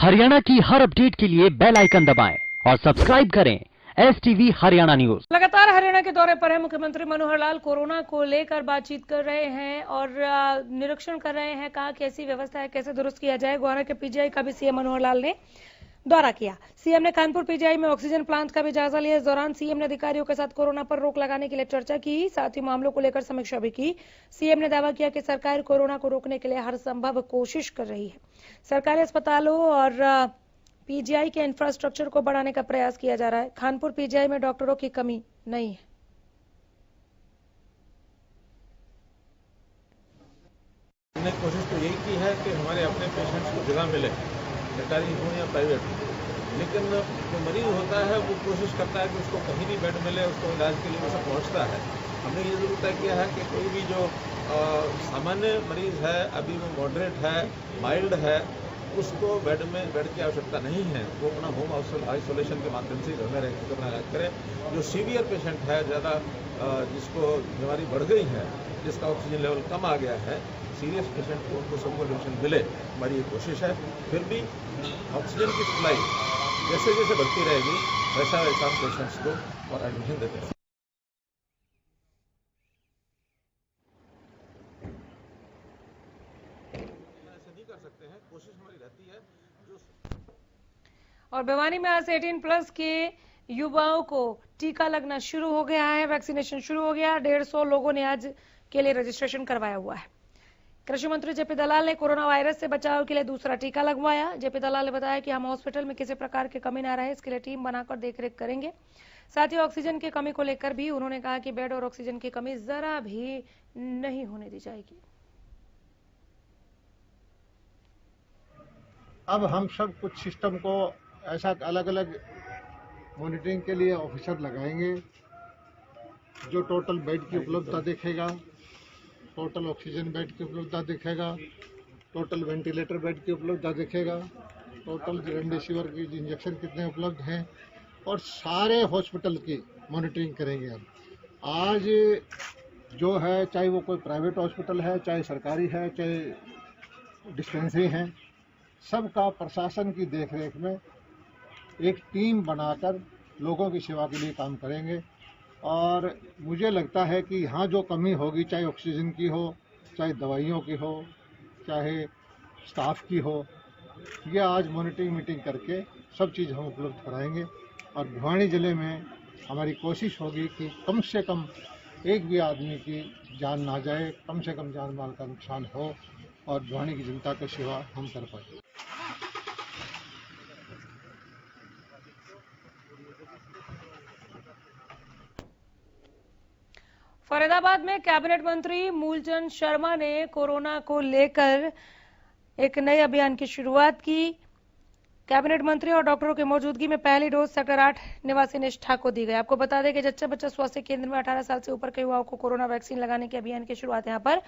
हरियाणा की हर अपडेट के लिए बेल आइकन दबाएं और सब्सक्राइब करें STV हरियाणा न्यूज। लगातार हरियाणा के दौरे पर है मुख्यमंत्री मनोहर लाल। कोरोना को लेकर बातचीत कर रहे हैं और निरीक्षण कर रहे हैं, कहा कैसी व्यवस्था है, कैसे दुरुस्त किया जाए। ग्वाना के पीजीआई का भी सीएम मनोहर लाल ने दौरा किया। सीएम ने कानपुर पीजीआई में ऑक्सीजन प्लांट का भी जायजा लिया। इस दौरान सीएम ने अधिकारियों के साथ कोरोना पर रोक लगाने के लिए चर्चा की, साथ ही मामलों को लेकर समीक्षा भी की। सीएम ने दावा किया कि सरकार कोरोना को रोकने के लिए हर संभव कोशिश कर रही है। सरकारी अस्पतालों और पीजीआई के इंफ्रास्ट्रक्चर को बढ़ाने का प्रयास किया जा रहा है। खानपुर पीजीआई में डॉक्टरों की कमी नहीं है। हमने कोशिश तो यही की है कि हमारे अपने पेशेंट्स को जगह मिले, सरकारी हो या प्राइवेट हो, लेकिन जो मरीज होता है वो कोशिश करता है कि उसको कहीं भी बेड मिले, उसको इलाज के लिए वो सब पहुँचता है। हमने ये जरूर तय किया है कि कोई भी जो सामान्य मरीज है, अभी वो मॉडरेट है, माइल्ड है, उसको बेड की आवश्यकता नहीं है, वो अपना होम आइसोलेशन के माध्यम से घर में रह कर अपना इलाज करें। जो सीवियर पेशेंट है, ज़्यादा जिसको बीमारी बढ़ गई है, जिसका ऑक्सीजन लेवल कम आ गया है, सीरियस पेशेंट को उनको सपोर्टेशन मिले, हमारी ये कोशिश है। फिर भी ऑक्सीजन की सप्लाई जैसे जैसे बढ़ती रहेगी वैसा वैसा पेशेंट्स को और एडमिशन देते रहेंगे। ऐसा नहीं कर सकते हैं, कोशिश हमारी रहती है। और भिवानी में आज 18+ के युवाओं को टीका लगना शुरू हो गया है। वैक्सीनेशन शुरू हो गया। 150 लोगों ने आज के लिए रजिस्ट्रेशन करवाया हुआ है। कृषि मंत्री जेपी दलाल ने कोरोना वायरस से बचाव के लिए दूसरा टीका लगवाया। जेपी दलाल ने बताया कि हम हॉस्पिटल में किसी प्रकार की कमी न रहे, इसके लिए टीम बनाकर देखरेख करेंगे। साथ ही ऑक्सीजन की कमी को लेकर भी उन्होंने कहा कि बेड और ऑक्सीजन की कमी जरा भी नहीं होने दी जाएगी। अब हम सब कुछ सिस्टम को ऐसा अलग अलग मॉनिटरिंग के लिए ऑफिसर लगाएंगे, जो टोटल बेड की उपलब्धता देखेगा, टोटल ऑक्सीजन बेड की उपलब्धता देखेगा, टोटल वेंटिलेटर बेड की उपलब्धता देखेगा, टोटल रेमडेसिविर की इंजेक्शन कितने उपलब्ध हैं, और सारे हॉस्पिटल की मॉनिटरिंग करेंगे। हम आज जो है, चाहे वो कोई प्राइवेट हॉस्पिटल है, चाहे सरकारी है, चाहे डिस्पेंसरी है, सबका प्रशासन की देखरेख में एक टीम बनाकर लोगों की सेवा के लिए काम करेंगे। और मुझे लगता है कि यहाँ जो कमी होगी, चाहे ऑक्सीजन की हो, चाहे दवाइयों की हो, चाहे स्टाफ की हो, ये आज मॉनिटरिंग मीटिंग करके सब चीज़ हम उपलब्ध कराएंगे। और भिवानी ज़िले में हमारी कोशिश होगी कि कम से कम एक भी आदमी की जान ना जाए, कम से कम जान माल का नुकसान हो और भिवानी की जनता की सेवा हम कर पाए। फरीदाबाद में कैबिनेट मंत्री मूलचंद शर्मा ने कोरोना को लेकर एक नए अभियान की शुरुआत की। कैबिनेट मंत्री और डॉक्टरों की मौजूदगी में पहली डोज सेक्टर 8 निवासी निष्ठा को दी गई। आपको बता दें कि जच्चा बच्चा स्वास्थ्य केंद्र में 18 साल से ऊपर के युवाओं को कोरोना वैक्सीन लगाने के अभियान की शुरुआत यहां पर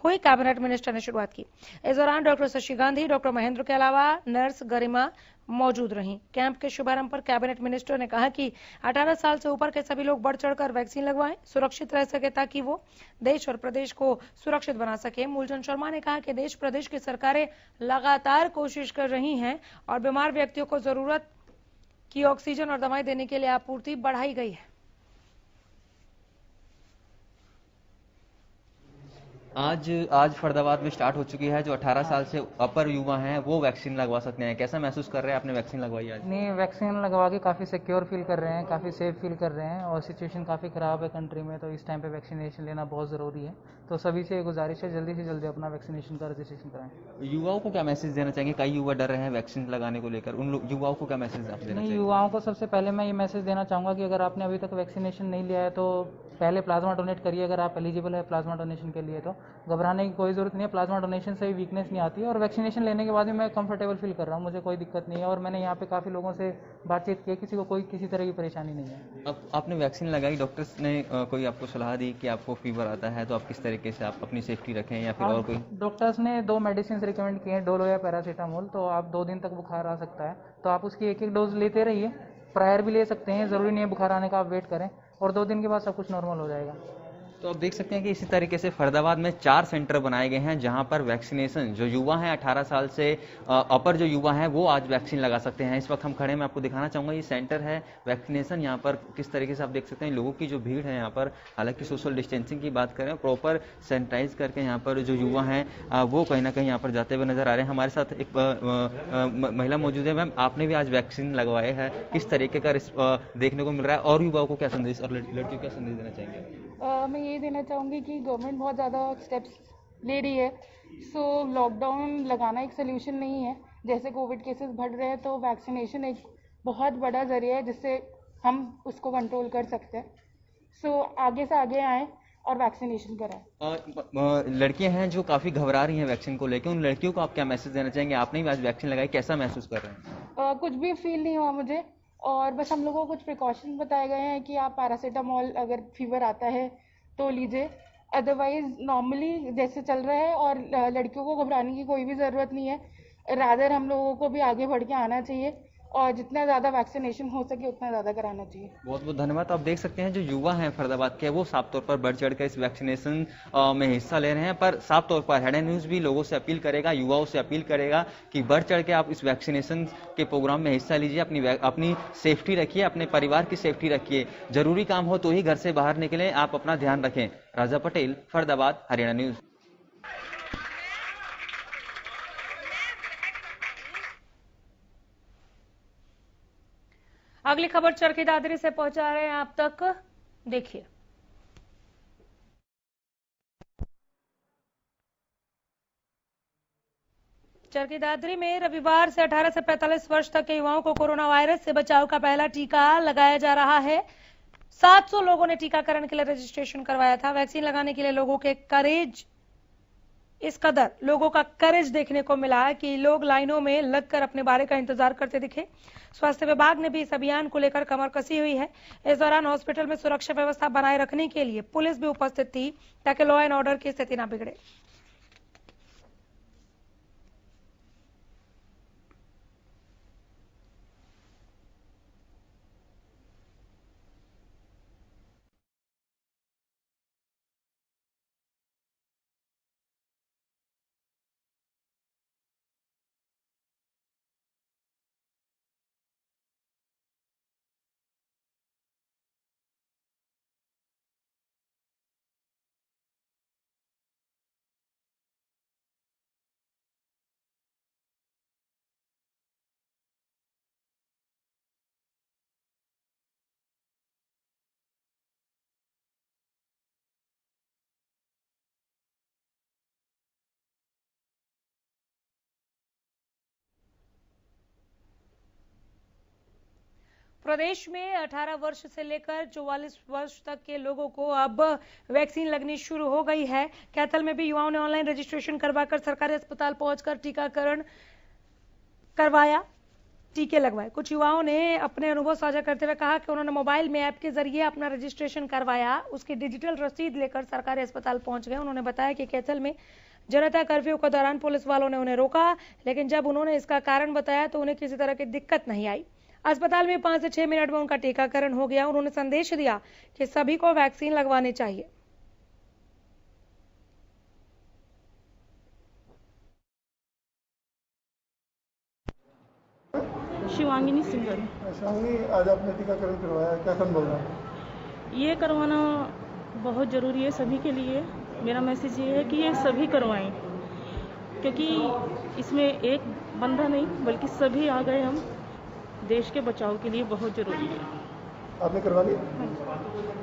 हुई। कैबिनेट मिनिस्टर ने शुरुआत की। इस दौरान डॉक्टर शशि गांधी, डॉक्टर महेंद्र के अलावा नर्स गरिमा मौजूद रहीं। कैंप के शुभारंभ पर कैबिनेट मिनिस्टर ने कहा कि 18 साल से ऊपर के सभी लोग बढ़ चढ़कर वैक्सीन लगवाएं, सुरक्षित रह सके ताकि वो देश और प्रदेश को सुरक्षित बना सके। मूलचंद शर्मा ने कहा कि देश प्रदेश की सरकारें लगातार कोशिश कर रही हैं और बीमार व्यक्तियों को जरूरत की ऑक्सीजन और दवाएं देने के लिए आपूर्ति बढ़ाई गई है। आज फरीदाबाद में स्टार्ट हो चुकी है। जो 18 साल से अपर युवा हैं वो वैक्सीन लगवा सकते हैं। कैसा महसूस कर रहे हैं? आपने वैक्सीन लगवाई आज? नहीं, वैक्सीन लगवा के काफ़ी सिक्योर फील कर रहे हैं, काफ़ी सेफ फील कर रहे हैं और सिचुएशन काफ़ी ख़राब है कंट्री में, तो इस टाइम पे वैक्सीनेशन लेना बहुत ज़रूरी है। तो सभी से गुजारिश है जल्दी से जल्दी अपना वैक्सीनेशन का रजिस्ट्रेशन कराएं। युवाओं को क्या मैसेज देना चाहेंगे? कई युवा डर रहे हैं वैक्सीन लगाने को लेकर, उन युवाओं को क्या मैसेज आप देना चाहेंगे? युवाओं को सबसे पहले मैं ये मैसेज देना चाहूँगा कि अगर आपने अभी तक वैक्सीनेशन नहीं लिया है तो पहले प्लाज्मा डोनेट करिए। अगर आप एलिजिबल है प्लाज्मा डोनेशन के लिए तो घबराने की कोई ज़रूरत नहीं है। प्लाज्मा डोनेशन से भी वीकनेस नहीं आती है और वैक्सीनेशन लेने के बाद भी मैं कंफर्टेबल फील कर रहा हूँ, मुझे कोई दिक्कत नहीं है। और मैंने यहाँ पे काफ़ी लोगों से बातचीत की, किसी को कोई किसी तरह की परेशानी नहीं है। अब आपने वैक्सीन लगाई, डॉक्टर्स ने कोई आपको सलाह दी कि आपको फीवर आता है तो आप किस तरीके से आप अपनी सेफ्टी रखें या फिर और कोई? डॉक्टर्स ने 2 मेडिसिन रिकमेंड किए हैं, डोलो या पैरासीटामोल। तो आप 2 दिन तक बुखार आ सकता है तो आप उसकी एक डोज लेते रहिए। प्रायर भी ले सकते हैं, ज़रूरी नहीं है बुखार आने का आप वेट करें, और 2 दिन के बाद सब कुछ नॉर्मल हो जाएगा। तो आप देख सकते हैं कि इसी तरीके से फरीदाबाद में 4 सेंटर बनाए गए हैं जहां पर वैक्सीनेशन जो युवा हैं 18 साल से अपर जो युवा हैं वो आज वैक्सीन लगा सकते हैं। इस वक्त हम खड़े हैं, मैं आपको दिखाना चाहूंगा ये सेंटर है वैक्सीनेशन। यहाँ पर किस तरीके से आप देख सकते हैं लोगों की जो भीड़ है यहाँ पर, हालांकि सोशल डिस्टेंसिंग की बात करें प्रॉपर सैनिटाइज करके यहाँ पर जो युवा हैं वो कहीं ना कहीं यहाँ पर जाते हुए नजर आ रहे हैं। हमारे साथ एक महिला मौजूद है। मैम, आपने भी आज वैक्सीन लगवाए हैं, किस तरीके का देखने को मिल रहा है और युवाओं को क्या संदेश और लड़कियों को क्या संदेश देना चाहेंगे? मैं ये देना चाहूँगी कि गवर्नमेंट बहुत ज़्यादा स्टेप्स ले रही है। सो लॉकडाउन लगाना एक सोल्यूशन नहीं है। जैसे कोविड केसेस बढ़ रहे हैं तो वैक्सीनेशन एक बहुत बड़ा जरिया है जिससे हम उसको कंट्रोल कर सकते हैं। सो आगे से आगे आएँ और वैक्सीनेशन कराएं। लड़कियां हैं जो काफ़ी घबरा रही हैं वैक्सीन को लेकर, उन लड़कियों को आप क्या मैसेज देना चाहेंगे? आपने भी आज वैक्सीन लगाई, कैसा महसूस कर रहे हैं? कुछ भी फील नहीं हुआ मुझे, और बस हम लोगों को कुछ प्रिकॉशन बताए गए हैं कि आप पैरासीटामोल अगर फीवर आता है तो लीजिए, अदरवाइज नॉर्मली जैसे चल रहा है। और लड़कियों को घबराने की कोई भी ज़रूरत नहीं है, रादर हम लोगों को भी आगे बढ़ के आना चाहिए और जितना ज़्यादा वैक्सीनेशन हो सके उतना ज़्यादा कराना चाहिए। बहुत बहुत धन्यवाद। आप देख सकते हैं जो युवा हैं फरीदाबाद के वो साफ तौर पर बढ़ चढ़कर इस वैक्सीनेशन में हिस्सा ले रहे हैं। पर साफ तौर पर हेड न्यूज़ भी लोगों से अपील करेगा, युवाओं से अपील करेगा कि बढ़ चढ़ के आप इस वैक्सीनेशन के प्रोग्राम में हिस्सा लीजिए, अपनी सेफ्टी रखिए, अपने परिवार की सेफ्टी रखिए। जरूरी काम हो तो ही घर से बाहर निकलें, आप अपना ध्यान रखें। राजा पटेल, फरीदाबाद, हरियाणा न्यूज़। अगली खबर चरखी दादरी से पहुंचा रहे हैं आप तक, देखिए। चरखी दादरी में रविवार से 18 से 45 वर्ष तक के युवाओं को कोरोना वायरस से बचाव का पहला टीका लगाया जा रहा है। 700 लोगों ने टीकाकरण के लिए रजिस्ट्रेशन करवाया था। वैक्सीन लगाने के लिए लोगों के करेज, इस कदर लोगों का करेज देखने को मिला कि लोग लाइनों में लगकर अपने बारे का इंतजार करते दिखे। स्वास्थ्य विभाग ने भी इस अभियान को लेकर कमर कसी हुई है। इस दौरान हॉस्पिटल में सुरक्षा व्यवस्था बनाए रखने के लिए पुलिस भी उपस्थित थी ताकि लॉ एंड ऑर्डर की स्थिति न बिगड़े। प्रदेश में 18 वर्ष से लेकर 44 वर्ष तक के लोगों को अब वैक्सीन लगनी शुरू हो गई है। कैथल में भी युवाओं ने ऑनलाइन रजिस्ट्रेशन करवाकर सरकारी अस्पताल पहुंचकर टीकाकरण करवाया, टीके लगवाए। कुछ युवाओं ने अपने अनुभव साझा करते हुए कहा कि उन्होंने मोबाइल में ऐप के जरिए अपना रजिस्ट्रेशन करवाया, उसकी डिजिटल रसीद लेकर सरकारी अस्पताल पहुंच गए। उन्होंने बताया कि कैथल में जनता कर्फ्यू के दौरान पुलिस वालों ने उन्हें रोका, लेकिन जब उन्होंने इसका कारण बताया तो उन्हें किसी तरह की दिक्कत नहीं आई। अस्पताल में 5 से 6 मिनट में उनका टीकाकरण हो गया। उन्होंने संदेश दिया कि सभी को वैक्सीन लगवानी चाहिए। शिवांगिनी सिंगर। शिवांगी, आज आपने टीकाकरण करवाया, क्या अनुभव रहा? ये करवाना बहुत ज़रूरी है सभी के लिए। मेरा मैसेज ये है कि ये सभी करवाएं, क्योंकि इसमें एक बंदा नहीं बल्कि सभी आ गए हम देश के बचाव के लिए, बहुत ज़रूरी है। आपने करवा लिया?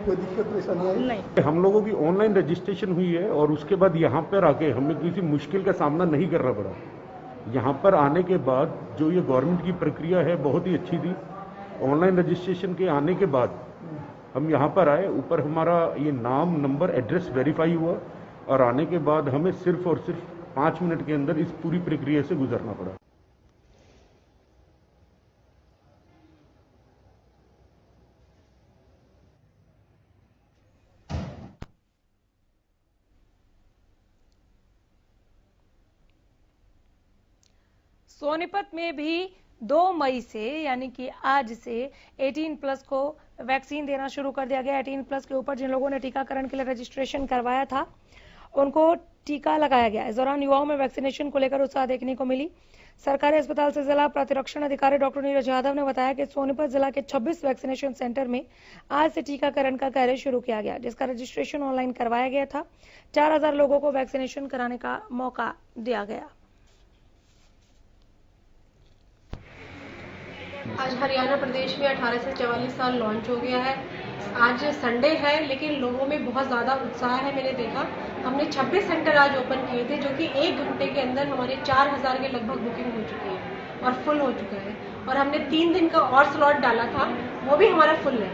कोई दिक्कत परेशानी आई? नहीं। हम लोगों की ऑनलाइन रजिस्ट्रेशन हुई है और उसके बाद यहाँ पर आके हमें किसी मुश्किल का सामना नहीं करना पड़ा। यहाँ पर आने के बाद जो ये गवर्नमेंट की प्रक्रिया है बहुत ही अच्छी थी। ऑनलाइन रजिस्ट्रेशन के आने के बाद हम यहाँ पर आए, ऊपर हमारा ये नाम, नंबर, एड्रेस वेरीफाई हुआ और आने के बाद हमें सिर्फ और सिर्फ 5 मिनट के अंदर इस पूरी प्रक्रिया से गुजरना पड़ा। सोनीपत में भी 2 मई से यानी कि आज से 18 प्लस को वैक्सीन देना शुरू कर दिया गया। 18 प्लस के ऊपर जिन लोगों ने टीकाकरण के लिए रजिस्ट्रेशन करवाया था उनको टीका लगाया गया। इस दौरान युवाओं में वैक्सीनेशन को लेकर उत्साह देखने को मिली। सरकारी अस्पताल से जिला प्रतिरक्षण अधिकारी डॉक्टर नीरज यादव ने बताया कि सोनीपत जिला के 26 वैक्सीनेशन सेंटर में आज से टीकाकरण का कार्य शुरू किया गया, जिसका रजिस्ट्रेशन ऑनलाइन करवाया गया था। 4000 लोगों को वैक्सीनेशन कराने का मौका दिया गया। आज हरियाणा प्रदेश में 18 से 44 साल लॉन्च हो गया है। आज संडे है लेकिन लोगों में बहुत ज़्यादा उत्साह है। मैंने देखा हमने 26 सेंटर आज ओपन किए थे, जो कि 1 घंटे के अंदर हमारे 4000 के लगभग बुकिंग हो चुकी है और फुल हो चुका है। और हमने 3 दिन का और स्लॉट डाला था, वो भी हमारा फुल है।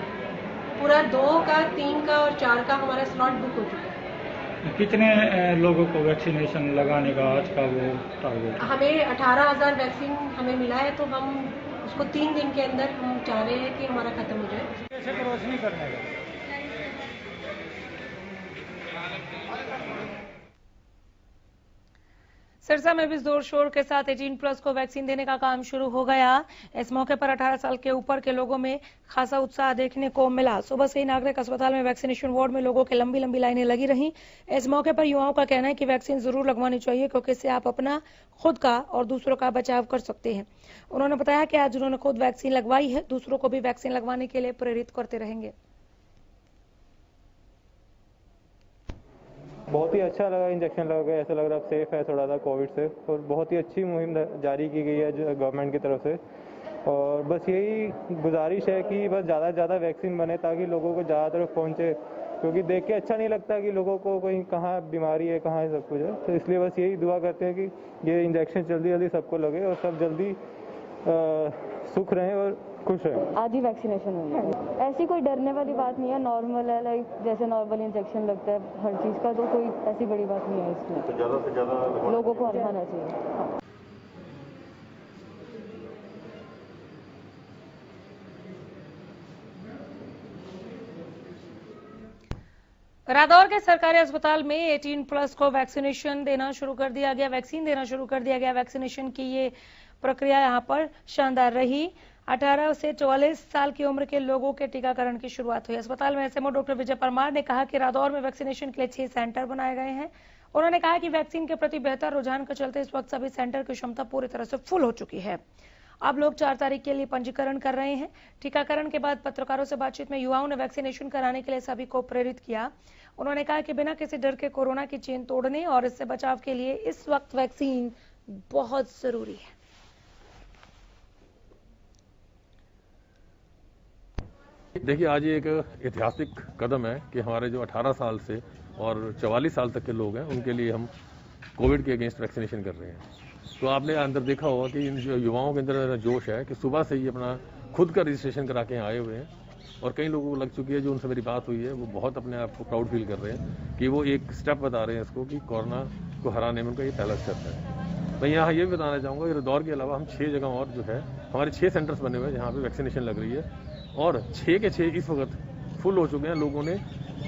पूरा 2 का, 3 का और 4 का हमारा स्लॉट बुक हो चुका है। कितने लोगों को वैक्सीनेशन लगाने का आज का वो टारगेट? हमें 18,000 वैक्सीन हमें मिला है, तो हम उसको 3 दिन के अंदर हम चाह रहे हैं कि हमारा खत्म हो जाए। कैसे रोशनी करने का? सिरसा में भी जोर शोर के साथ 18 प्लस को वैक्सीन देने का काम शुरू हो गया। इस मौके पर 18 साल के ऊपर के लोगों में खासा उत्साह देखने को मिला। सुबह से ही नागरिक अस्पताल में वैक्सीनेशन वार्ड में लोगों की लंबी लंबी लाइनें लगी रहीं। इस मौके पर युवाओं का कहना है कि वैक्सीन जरूर लगवानी चाहिए, क्योंकि इससे आप अपना, खुद का और दूसरों का बचाव कर सकते हैं। उन्होंने बताया कि आज उन्होंने खुद वैक्सीन लगवाई है, दूसरों को भी वैक्सीन लगवाने के लिए प्रेरित करते रहेंगे। बहुत ही अच्छा लगा, इंजेक्शन लगा गया, ऐसा लग रहा है अब सेफ है थोड़ा सा कोविड से। और बहुत ही अच्छी मुहिम जारी की गई है गवर्नमेंट की तरफ से। और बस यही गुजारिश है कि बस ज़्यादा से ज़्यादा वैक्सीन बने ताकि लोगों को ज़्यादा तरफ पहुँचे, क्योंकि देख के अच्छा नहीं लगता कि लोगों को कहीं कहाँ बीमारी है, कहाँ सब कुछ है। तो इसलिए बस यही दुआ करते हैं कि ये इंजेक्शन जल्दी जल्दी सबको लगे और सब जल्दी सुख रहें और खुश रहें। आज ही वैक्सीनेशन हुई है। ऐसी कोई डरने वाली बात नहीं है, नॉर्मल है, लाइक जैसे नॉर्मल इंजेक्शन लगता है हर चीज़ का, तो कोई ऐसी बड़ी बात नहीं है इसमें। तो ज़्यादा से ज़्यादा लोगों को लगवाना चाहिए। रादौर के सरकारी अस्पताल में 18 प्लस को वैक्सीनेशन देना शुरू कर दिया गया। वैक्सीन देना शुरू कर दिया गया। वैक्सीनेशन की ये प्रक्रिया यहां पर शानदार रही। 18 से 44 साल की उम्र के लोगों के टीकाकरण की शुरुआत हुई। अस्पताल में एसएमओ डॉक्टर विजय परमार ने कहा कि रादौर में वैक्सीनेशन के लिए 6 सेंटर बनाए गए हैं। उन्होंने कहा कि वैक्सीन के प्रति बेहतर रुझान के चलते इस वक्त सभी सेंटर की क्षमता पूरी तरह से फुल हो चुकी है। अब लोग 4 तारीख के लिए पंजीकरण कर रहे हैं। टीकाकरण के बाद पत्रकारों से बातचीत में युवाओं ने वैक्सीनेशन कराने के लिए सभी को प्रेरित किया। उन्होंने कहा कि बिना किसी डर के कोरोना की चेन तोड़ने और इससे बचाव के लिए इस वक्त वैक्सीन बहुत जरूरी है। देखिए, आज ये एक ऐतिहासिक कदम है कि हमारे जो 18 साल से और 44 साल तक के लोग हैं उनके लिए हम कोविड के अगेंस्ट वैक्सीनेशन कर रहे हैं। तो आपने अंदर देखा होगा कि इन जो युवाओं के अंदर जोश है कि सुबह से ही अपना खुद का रजिस्ट्रेशन करा के आए हुए हैं। और कई लोगों को लग चुकी है, जो उनसे मेरी बात हुई है वो बहुत अपने आप को प्राउड फील कर रहे हैं कि वो एक स्टेप बता रहे हैं इसको कि कोरोना को हराने में उनका ये पहला स्टेप है। मैं यहाँ ये भी बताना चाहूँगा कि रादौर के अलावा हम 6 जगह और जो है हमारे 6 सेंटर्स बने हुए हैं जहाँ पे वैक्सीनेशन लग रही है और 6 के 6 इस वक्त फुल हो चुके हैं। लोगों ने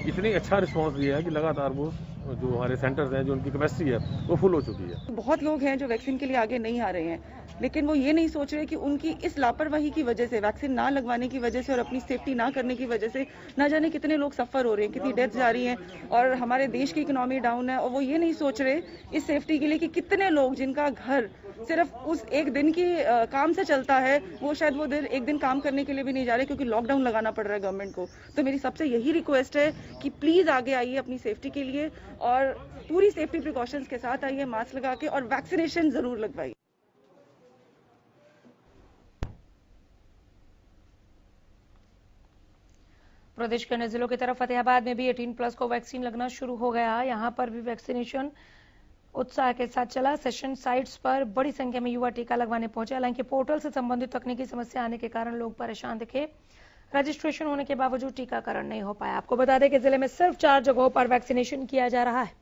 इतनी अच्छा रिस्पांस दिया है कि लगातार वो जो हमारे सेंटर्स हैं, जो उनकी कैपेसिटी है वो फुल हो चुकी है। बहुत लोग हैं जो वैक्सीन के लिए आगे नहीं आ रहे हैं, लेकिन वो ये नहीं सोच रहे कि उनकी इस लापरवाही की वजह से, वैक्सीन ना लगवाने की वजह से और अपनी सेफ्टी ना करने की वजह से ना जाने कितने लोग सफ़र हो रहे हैं, कितनी डेथ जा रही हैं और हमारे देश की इकोनॉमी डाउन है। और वो ये नहीं सोच रहे इस सेफ्टी के लिए कि कितने लोग जिनका घर सिर्फ उस एक दिन की काम से चलता है, वो शायद वो एक दिन काम करने के लिए भी नहीं जा रहे क्योंकि लॉकडाउन लगाना पड़ रहा है गवर्नमेंट को। तो मेरी सबसे यही रिक्वेस्ट है कि प्लीज़ आगे आइए अपनी सेफ्टी के लिए और पूरी सेफ्टी प्रिकॉशंस के साथ आइए, मास्क लगा के, और वैक्सीनेशन जरूर लगवाइए। प्रदेश के अन्य जिलों की तरफ फतेहाबाद में भी 18 प्लस को वैक्सीन लगना शुरू हो गया। यहां पर भी वैक्सीनेशन उत्साह के साथ चला। सेशन साइट्स पर बड़ी संख्या में युवा टीका लगवाने पहुंचे। हालांकि पोर्टल से संबंधित तकनीकी समस्या आने के कारण लोग परेशान दिखे। रजिस्ट्रेशन होने के बावजूद टीकाकरण नहीं हो पाया। आपको बता दें कि जिले में सिर्फ 4 जगहों पर वैक्सीनेशन किया जा रहा है।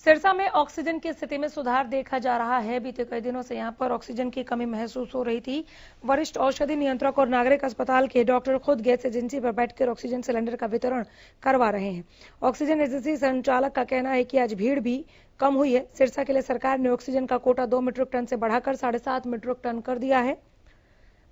सिरसा में ऑक्सीजन की स्थिति में सुधार देखा जा रहा है। बीते कई दिनों से यहां पर ऑक्सीजन की कमी महसूस हो रही थी। वरिष्ठ औषधि नियंत्रक और नागरिक अस्पताल के डॉक्टर खुद गैस एजेंसी पर बैठकर ऑक्सीजन सिलेंडर का वितरण करवा रहे हैं। ऑक्सीजन एजेंसी संचालक का कहना है कि आज भीड़ भी कम हुई है। सिरसा के लिए सरकार ने ऑक्सीजन का कोटा 2 मीट्रिक टन से बढ़ाकर 7.5 मीट्रिक टन कर दिया है।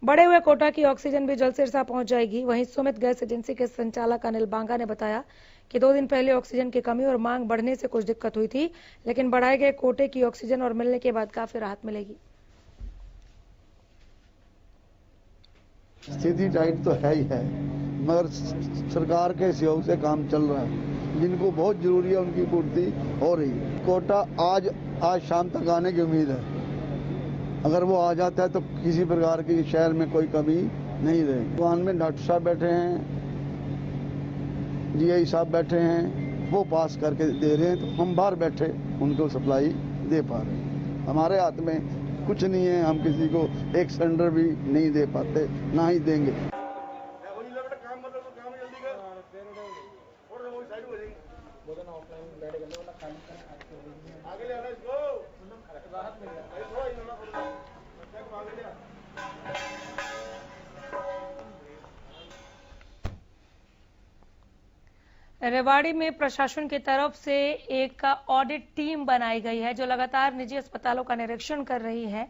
बढ़े हुए कोटा की ऑक्सीजन भी जल्द सिरसा पहुंच जाएगी। वहीं सुमित गैस एजेंसी के संचालक अनिल बांगा ने बताया कि 2 दिन पहले ऑक्सीजन की कमी और मांग बढ़ने से कुछ दिक्कत हुई थी, लेकिन बढ़ाए गए कोटे की ऑक्सीजन और मिलने के बाद काफी राहत मिलेगी। स्थिति टाइट तो है ही है, मगर सरकार के सहयोग से काम चल रहा है। जिनको बहुत जरूरी है उनकी पूर्ति हो रही है। कोटा आज शाम तक आने की उम्मीद है। अगर वो आ जाता है तो किसी प्रकार की शहर में कोई कमी नहीं रहेगी। दुकान में डॉक्टर साहब बैठे हैं, DI साहब बैठे हैं, वो पास करके दे रहे हैं, तो हम बाहर बैठे उनको सप्लाई दे पा रहे हैं। हमारे हाथ में कुछ नहीं है, हम किसी को एक सिलेंडर भी नहीं दे पाते, ना ही देंगे। रेवाड़ी में प्रशासन की तरफ से एक ऑडिट टीम बनाई गई है जो लगातार निजी अस्पतालों का निरीक्षण कर रही है।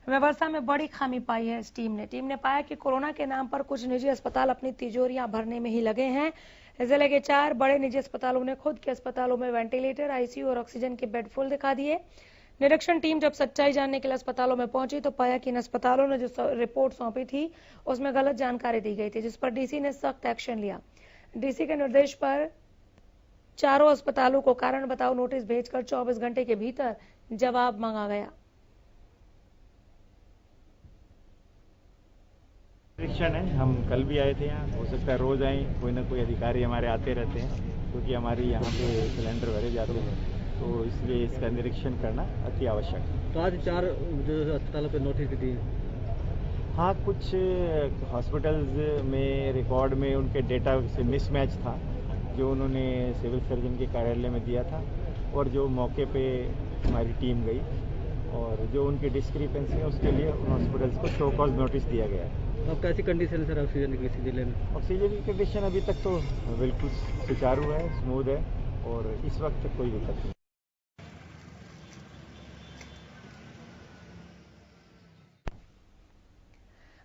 व्यवस्था में बड़ी खामी पाई है इस टीम ने पाया कि कोरोना के नाम पर कुछ निजी अस्पताल अपनी तिजोरियां भरने में ही लगे हैं। जिले के 4 बड़े निजी अस्पतालों ने खुद के अस्पतालों में वेंटिलेटर, ICU और ऑक्सीजन के बेड फुल दिखा दिए। निरीक्षण टीम जब सच्चाई जानने के लिए अस्पतालों में पहुंची तो पाया कि इन अस्पतालों ने जो रिपोर्ट सौंपी थी उसमें गलत जानकारी दी गई थी, जिस पर DC ने सख्त एक्शन लिया। DC के निर्देश पर चारों अस्पतालों को कारण बताओ नोटिस भेजकर 24 घंटे के भीतर जवाब मांगा गया। निरीक्षण है, हम कल भी आए थे यहाँ, हो सकता है रोज आए, कोई ना कोई अधिकारी हमारे आते रहते हैं क्योंकि हमारी यहाँ पे सिलेंडर भरे जाते हैं, तो इसलिए इसका निरीक्षण करना अति आवश्यक है। तो आज 4 जो अस्पतालों पे नोटिस दी। हाँ, कुछ हॉस्पिटल्स में रिकॉर्ड में उनके डेटा से मिसमैच था जो उन्होंने सिविल सर्जन के कार्यालय में दिया था, और जो मौके पे हमारी टीम गई और जो उनकी डिस्क्रिपेंसी है उसके लिए उन हॉस्पिटल्स को शो कॉज नोटिस दिया गया है। अब कैसी कंडीशन है सर ऑक्सीजन की किसी जिले में? ऑक्सीजन की कंडीशन अभी तक तो बिल्कुल सुचारू है, स्मूथ है और इस वक्त तक कोई दिक्कत नहीं।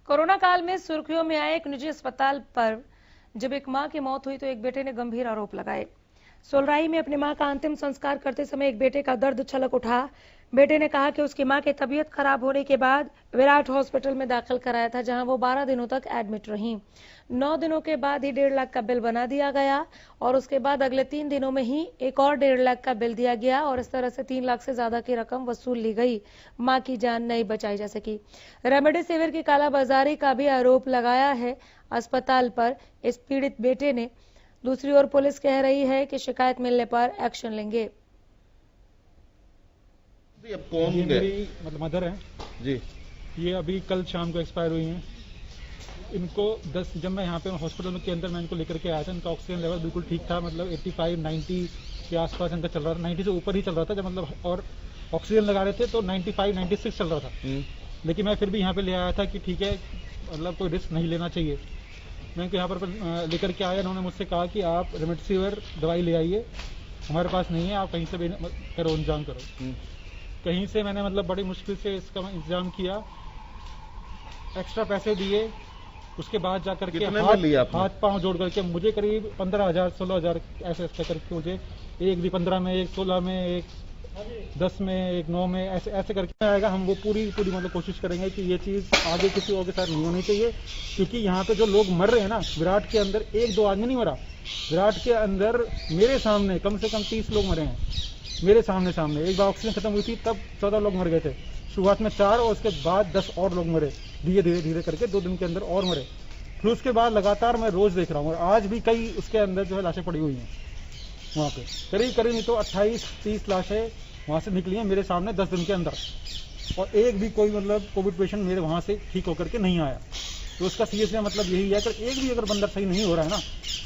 कोरोना काल में सुर्खियों में आए एक निजी अस्पताल पर जब एक मां की मौत हुई तो एक बेटे ने गंभीर आरोप लगाए। सोलराई में अपनी मां का अंतिम संस्कार करते समय एक बेटे का दर्द छलक उठा। बेटे ने कहा कि उसकी मां की तबीयत खराब होने के बाद विराट हॉस्पिटल में दाखिल कराया था, जहां वो 12 दिनों तक एडमिट रहीं। 9 दिनों के बाद ही 1.5 लाख का बिल बना दिया गया और उसके बाद अगले 3 दिनों में ही एक और 1.5 लाख का बिल दिया गया और इस तरह से 3 लाख से ज्यादा की रकम वसूल ली गई। मां की जान नहीं बचाई जा सकी। रेमडेसिविर की कालाबाजारी का भी आरोप लगाया है अस्पताल पर इस पीड़ित बेटे ने। दूसरी ओर पुलिस कह रही है कि शिकायत मिलने पर एक्शन लेंगे। अब कौन ये मेरी मतलब मदर है जी, ये अभी कल शाम को एक्सपायर हुई हैं। इनको 10 जब मैं यहाँ पे हॉस्पिटल के अंदर मैं इनको लेकर के आया था, इनका ऑक्सीजन लेवल बिल्कुल ठीक था, मतलब 85-90 के आसपास इनका चल रहा था, 90 से ऊपर ही चल रहा था जब मतलब, और ऑक्सीजन लगा रहे थे तो 95-96 चल रहा था। लेकिन मैं फिर भी यहाँ पे ले आया था कि ठीक है, मतलब कोई रिस्क नहीं लेना चाहिए। मैं इनको यहाँ पर लेकर के आया, उन्होंने मुझसे कहा कि आप रेमडेसिविर दवाई ले आइए, हमारे पास नहीं है, आप कहीं से भी करो, इंतजाम करो। कहीं से मैंने मतलब बड़ी मुश्किल से इसका इंतजाम किया, एक्स्ट्रा पैसे दिए, उसके बाद जाकर के हाथ पांव जोड़ करके मुझे करीब 15,000-16,000 ऐसे करके मुझे एक भी 15 में, एक 16 में, एक 10 में, एक 9 में, ऐसे करके आएगा। हम वो पूरी मतलब कोशिश करेंगे कि ये चीज़ आगे किसी और के साथ नहीं होनी चाहिए, क्योंकि यहाँ पे जो लोग मर रहे हैं ना, विराट के अंदर 1-2 आदमी नहीं मरा, विराट के अंदर मेरे सामने कम से कम 30 लोग मरे हैं, मेरे सामने। एक बार ऑक्सीजन खत्म हुई थी तब 14 लोग मर गए थे, शुरुआत में 4 और उसके बाद 10 और लोग मरे, धीरे करके 2 दिन के अंदर और मरे। फिर उसके बाद लगातार मैं रोज देख रहा हूँ और आज भी कई उसके अंदर जो है लाशें पड़ी हुई हैं वहाँ पे, करीब नहीं तो 28-30 लाशें वहाँ से निकली हैं मेरे सामने 10 दिन के अंदर, और एक भी कोई मतलब कोविड पेशेंट मेरे वहाँ से ठीक होकर के नहीं आया। तो उसका सीरियसली मतलब यही है कि एक भी अगर बंदा सही नहीं हो रहा है ना,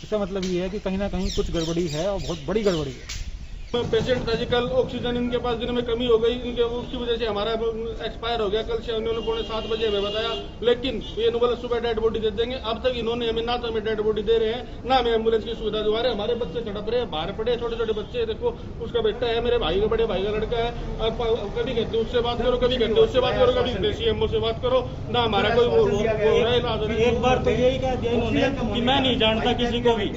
इसका मतलब ये है कि कहीं ना कहीं कुछ गड़बड़ी है और बहुत बड़ी गड़बड़ी है। पेशेंट था जी, कल ऑक्सीजन इनके पास दिन में कमी हो गई, इनके उसकी वजह से हमारा एक्सपायर हो गया। कल से उन्होंने 6:45 हमें बताया, लेकिन ये बोले सुबह डेड बॉडी दे देंगे। अब तक इन्होंने हमें ना तो हमें डेड बॉडी दे रहे हैं, ना हमें एम्बुलेंस की सुविधा दिवा रहे। हमारे बच्चे तड़प रहे हैं, बाहर पड़े, छोटे छोटे बच्चे। देखो उसका बेटा है, मेरे भाई का, बड़े भाई का लड़का है। अब कभी कहते उससे बात करो, कभी कहते उससे बात करो, कभी CMO से बात करो, ना हमारा कोई वो है। एक बार तो यही कहा दिया इन्होंने कि मैं नहीं जानता किसी को भी,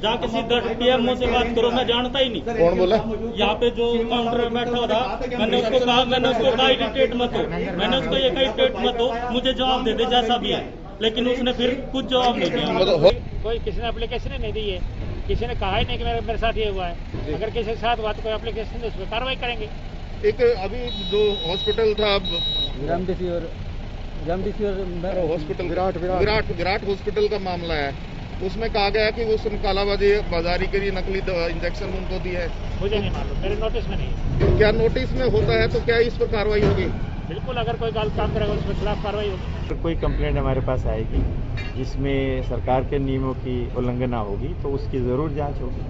जाके सीधा PMO से बात करो, मैं जानता ही नहीं। कौन बोला? यहाँ पे जो काउंटर में बैठा था, मैंने उसको कहा इरिटेट मत हो, मैंने उसको ये कहा इरिटेट मत हो, मुझे जवाब दे दे जैसा भी है, लेकिन उसने फिर कुछ जवाब नहीं दिया। कोई किसी ने एप्लीकेशन ही नहीं दी है, किसी ने कहा ही नहीं कि मेरे साथ ये हुआ है। अगर किसी के साथ बात कोई एप्लीकेशन है, उस पर कार्रवाई करेंगे। एक अभी जो हॉस्पिटल था हॉस्पिटल विराट हॉस्पिटल का मामला है, उसमें कहा गया कि वो बाजारी के लिए नकली इंजेक्शन उनको दी है। मुझे नहीं मालूम, मेरे नोटिस में नहीं है। क्या नोटिस में होता है तो क्या इस पर कार्रवाई होगी? बिल्कुल, अगर कोई गलत काम करेगा उसके खिलाफ कार्रवाई होगी। कोई कंप्लेंट हमारे पास आएगी जिसमें सरकार के नियमों की उल्लंघना होगी तो उसकी जरूर जांच होगी।